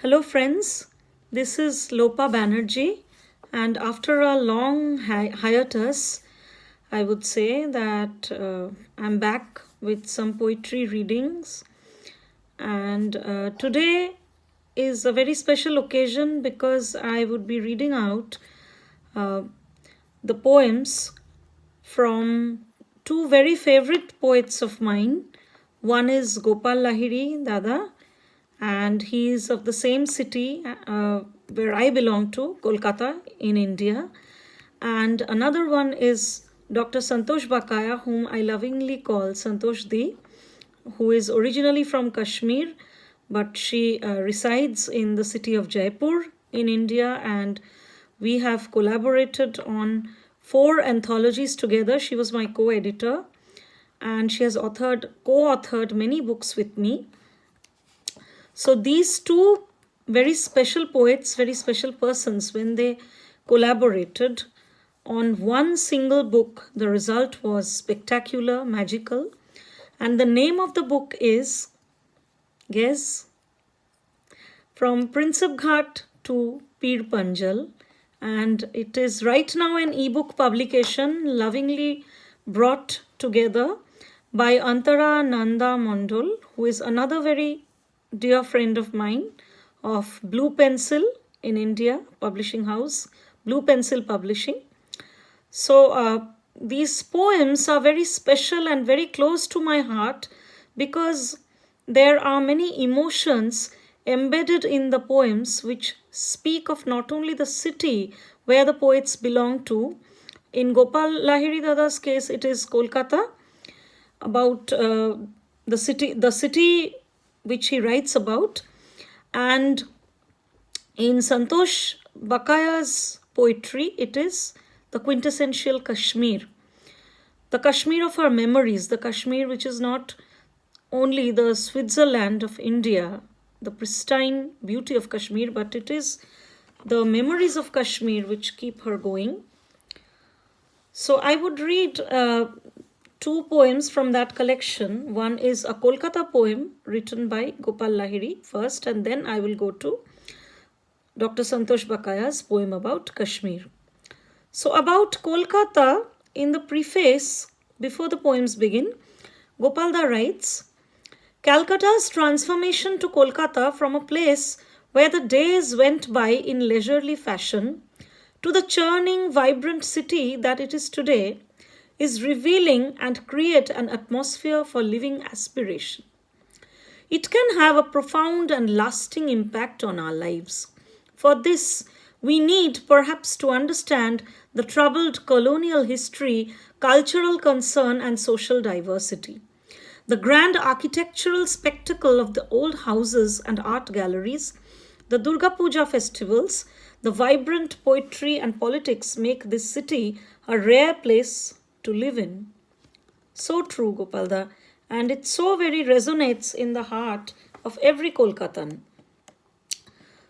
Hello, friends. This is Lopa Banerjee, and after a long hiatus, I would say that I'm back with some poetry readings. And today is a very special occasion because I would be reading out uh, the poems from two very favorite poets of mine. One is Gopal Lahiri, Dada, and he is of the same city where I belong to, Kolkata in India. And another one is Dr. Santosh Bakaya, whom I lovingly call Santosh Di, who is originally from Kashmir, but she resides in the city of Jaipur in India, and we have collaborated on four anthologies together. She was my co-editor, and she has co-authored many books with me. So these two very special poets, very special persons, when they collaborated on one single book, the result was spectacular, magical. And the name of the book is, guess, From Prinsep Ghat to Peer Panjal. And it is right now an ebook publication lovingly brought together by Antara Nanda Mondol, who is another very dear friend of mine of Blue Pencil in India, publishing house, Blue Pencil Publishing. So these poems are very special and very close to my heart because there are many emotions embedded in the poems which speak of not only the city where the poets belong to. In Gopal Lahiri Dada's case, it is Kolkata, about the city which he writes about. And in Santosh Bakaya's poetry, it is the quintessential Kashmir. The Kashmir of our memories, the Kashmir which is not only the Switzerland of India, the pristine beauty of Kashmir, but it is the memories of Kashmir which keep her going. So I would read two poems from that collection. One is a Kolkata poem written by Gopal Lahiri first, and then I will go to Dr. Santosh Bakaya's poem about Kashmir. So, about Kolkata, in the preface, before the poems begin, Gopalda writes, Calcutta's transformation to Kolkata from a place where the days went by in leisurely fashion to the churning, vibrant city that it is today is revealing and create an atmosphere for living aspiration. It can have a profound and lasting impact on our lives. For this, we need perhaps to understand the troubled colonial history, cultural concern, and social diversity. The grand architectural spectacle of the old houses and art galleries, the Durga Puja festivals, the vibrant poetry and politics make this city a rare place to live in. So true, Gopalda, and it so very resonates in the heart of every Kolkatan.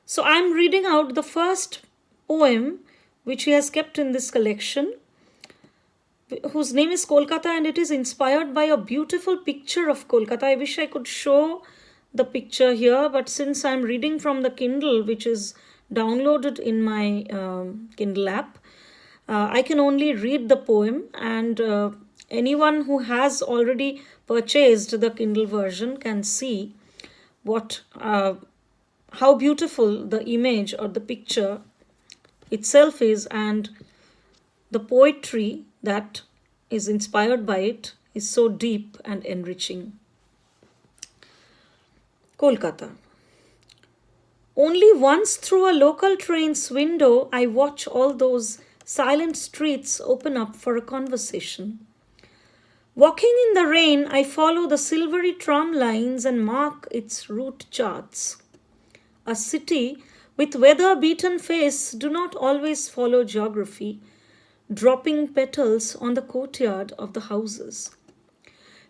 So I'm reading out the first poem which he has kept in this collection, whose name is Kolkata, and it is inspired by a beautiful picture of Kolkata. I wish I could show the picture here, but since I'm reading from the Kindle, which is downloaded in my Kindle app, I can only read the poem, and anyone who has already purchased the Kindle version can see what how beautiful the image or the picture itself is, and the poetry that is inspired by it is so deep and enriching. Kolkata. Only once through a local train's window I watch all those silent streets open up for a conversation. Walking in the rain, I follow the silvery tram lines and mark its route charts. A city with weather-beaten face do not always follow geography, dropping petals on the courtyard of the houses.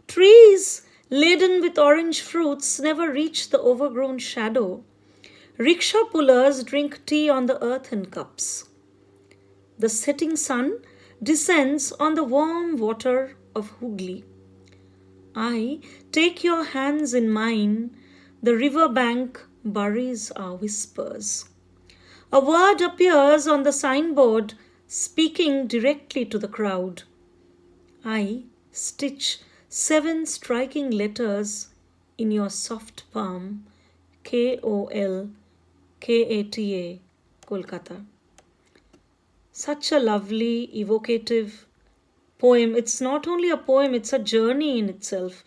Trees laden with orange fruits never reach the overgrown shadow. Rickshaw pullers drink tea on the earthen cups. The setting sun descends on the warm water of Hooghly. I take your hands in mine, the river bank buries our whispers. A word appears on the signboard, speaking directly to the crowd. I stitch 7 striking letters in your soft palm, KOLKATA, Kolkata. Such a lovely, evocative poem. It's not only a poem, it's a journey in itself.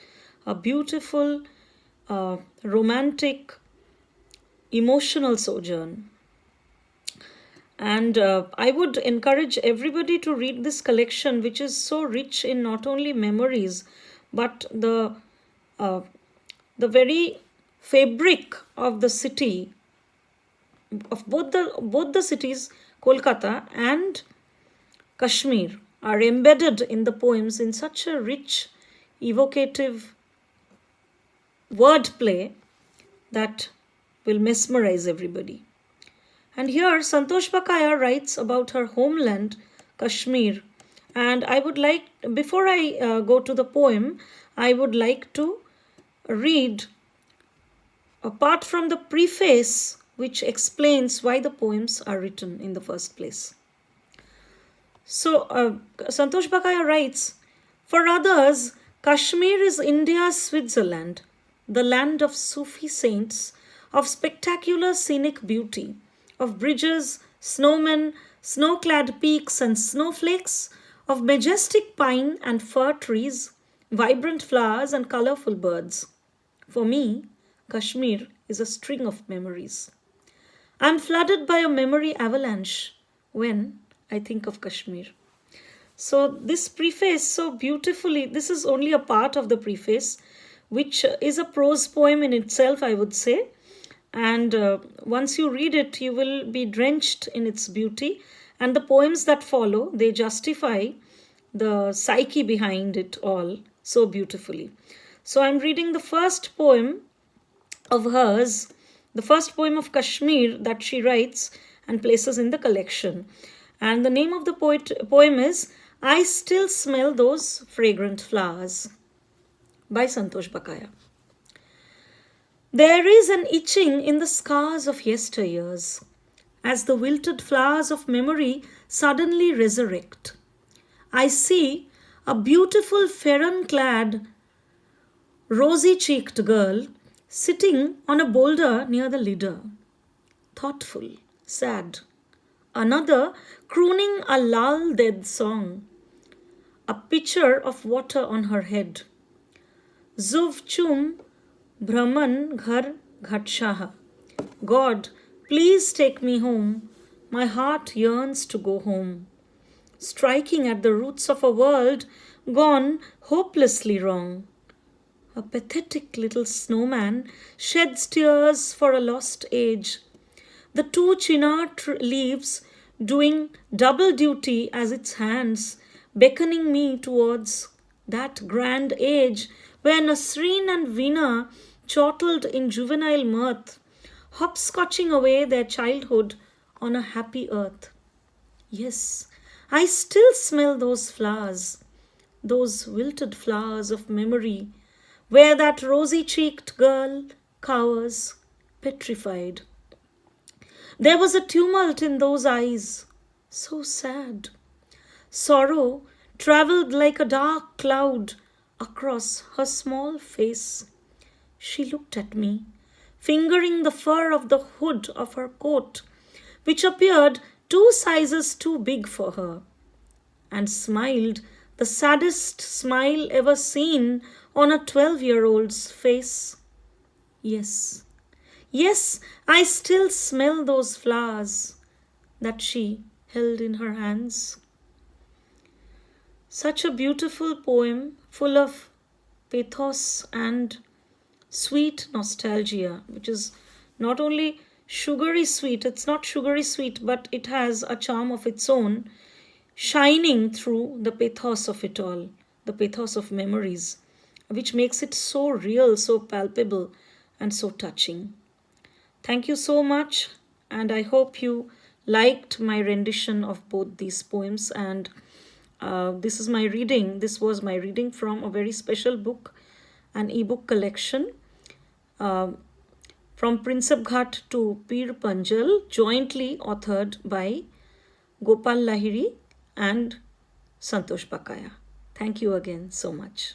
A beautiful, romantic, emotional sojourn. And I would encourage everybody to read this collection, which is so rich in not only memories, but uh, the very fabric of the city, of both the cities, Kolkata and Kashmir, are embedded in the poems in such a rich, evocative wordplay that will mesmerize everybody. And here Santosh Bakaya writes about her homeland, Kashmir. And I would like, before I go to the poem, I would like to read, apart from the preface, which explains why the poems are written in the first place. So, Santosh Bakaya writes, for others, Kashmir is India's Switzerland, the land of Sufi saints, of spectacular scenic beauty, of bridges, snowmen, snow-clad peaks and snowflakes, of majestic pine and fir trees, vibrant flowers and colorful birds. For me, Kashmir is a string of memories. I'm flooded by a memory avalanche when I think of Kashmir. So, this preface, so beautifully, this is only a part of the preface, which is a prose poem in itself, I would say. And once you read it, you will be drenched in its beauty. And the poems that follow, they justify the psyche behind it all so beautifully. So, I'm reading the first poem of hers, the first poem of Kashmir that she writes and places in the collection. And the name of the poem is I Still Smell Those Fragrant Flowers by Santosh Bakaya. There is an itching in the scars of yesteryears as the wilted flowers of memory suddenly resurrect. I see a beautiful ferron clad, rosy cheeked girl sitting on a boulder near the Lido, thoughtful, sad. Another crooning a lull dead song, a pitcher of water on her head. Zuv chum Brahman ghar ghatshaha. God, please take me home. My heart yearns to go home. Striking at the roots of a world gone hopelessly wrong. A pathetic little snowman sheds tears for a lost age. The two chinar leaves doing double duty as its hands, beckoning me towards that grand age where Nasreen and Veena chortled in juvenile mirth, hopscotching away their childhood on a happy earth. Yes, I still smell those flowers, those wilted flowers of memory, where that rosy cheeked girl cowers, petrified. There was a tumult in those eyes, so sad. Sorrow travelled like a dark cloud across her small face. She looked at me, fingering the fur of the hood of her coat, which appeared 2 sizes too big for her, and smiled the saddest smile ever seen on a 12-year-old's face. Yes, yes, I still smell those flowers that she held in her hands. Such a beautiful poem full of pathos and sweet nostalgia, which is not only sugary sweet, it's not sugary sweet, but it has a charm of its own, shining through the pathos of it all, the pathos of memories, which makes it so real, so palpable, and so touching. Thank you so much, and I hope you liked my rendition of both these poems. And this was my reading from a very special book, an ebook collection, uh, From Prinsep Ghat to Peer Panjal, jointly authored by Gopal Lahiri and Santosh Bakaya. Thank you again so much.